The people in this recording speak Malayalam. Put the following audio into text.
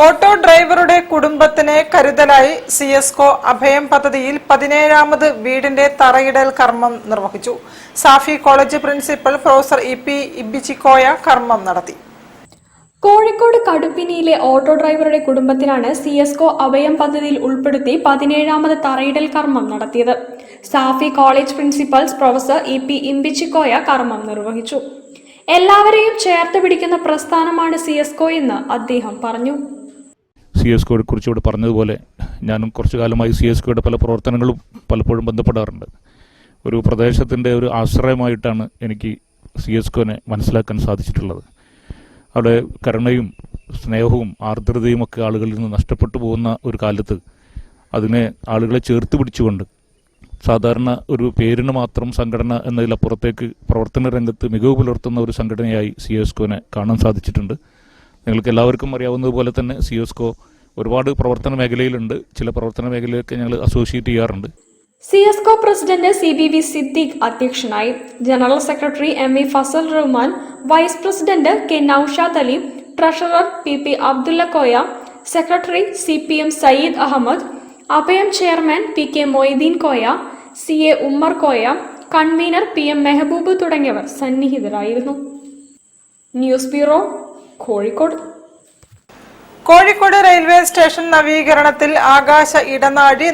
ഓട്ടോ ഡ്രൈവറുടെ കുടുംബത്തിന് കരുതലായി സിഎസ്കോ അഭയം പദ്ധതിയിൽ 17ാമത് വീടിന്റെ തറയിടൽ കർമ്മം നിർവഹിച്ചു. Safi college principal professor E P. Ebichikkoya കർമ്മം നടത്തി. കോഴിക്കോട് കടുപ്പിനിയിലെ ഓട്ടോ ഡ്രൈവറുടെ കുടുംബത്തിനാണ് സിഎസ്കോ അഭയം പദ്ധതിയിൽ ഉൾപ്പെടുത്തി 17ാമത് തറയിടൽ കർമ്മം നടത്തിയത്. Safi college principal professor E P. Ebichikkoya കർമ്മം നിർവഹിച്ചു. എല്ലാവരെയും ചേർത്ത് പിടിക്കുന്ന പ്രസ്ഥാനമാണ് സിഎസ്കോ എന്ന് അദ്ദേഹം പറഞ്ഞു. സിഎസ്കോയെ കുറിച്ച് ഇവിടെ പറഞ്ഞതുപോലെ ഞാനും കുറച്ചു കാലമായി സിഎസ്കോയുടെ പല പ്രവർത്തനങ്ങളും പലപ്പോഴും ബന്ധപ്പെടാറുണ്ട്. ഒരു പ്രദേശത്തിൻ്റെ ഒരു ആശ്രയമായിട്ടാണ് എനിക്ക് സിഎസ്കോനെ മനസ്സിലാക്കാൻ സാധിച്ചിട്ടുള്ളത്. അവിടെ കരുണയും സ്നേഹവും ആർദ്രതയും ഒക്കെ ആളുകളിൽ നിന്ന് നഷ്ടപ്പെട്ടു പോകുന്ന ഒരു കാലത്ത് അതിനെ ആളുകളെ ചേർത്ത് പിടിച്ചുകൊണ്ട് സാധാരണ ഒരു പേരിന് മാത്രം സംഘടന എന്നതിലപ്പുറത്തേക്ക് പ്രവർത്തന രംഗത്ത് മികവ് പുലർത്തുന്ന ഒരു സംഘടനയായി സിഎസ്കോനെ കാണാൻ സാധിച്ചിട്ടുണ്ട്. നിങ്ങൾക്ക് എല്ലാവർക്കും അറിയാവുന്നതുപോലെ തന്നെ സിഎസ്കോ ഒരുപാട് പ്രവർത്തന മേഖലയിലുണ്ട്. ചില പ്രവർത്തന മേഖലയൊക്കെ ഞങ്ങൾ അസോസിയേറ്റ് ചെയ്യാറുണ്ട്. സിഎസ്കോ പ്രസിഡന്റ് CBV സിദ്ദീഖ് അധ്യക്ഷനായി. General secretary MV Fazal Rahman, vice president K Naushad Ali, treasurer PP Abdulla Koya, secretary CPM Sayyid Ahmed, Abhayam chairman PK Moideen Koya, CA Ummer Koya, convener PM Mehboob തുടങ്ങിയവർ സന്നിഹിതരായിരുന്നു. News bureau, Kozhikode. Kozhikode railway station നവീകരണത്തിൽ ആകാശ ഇടനാഴി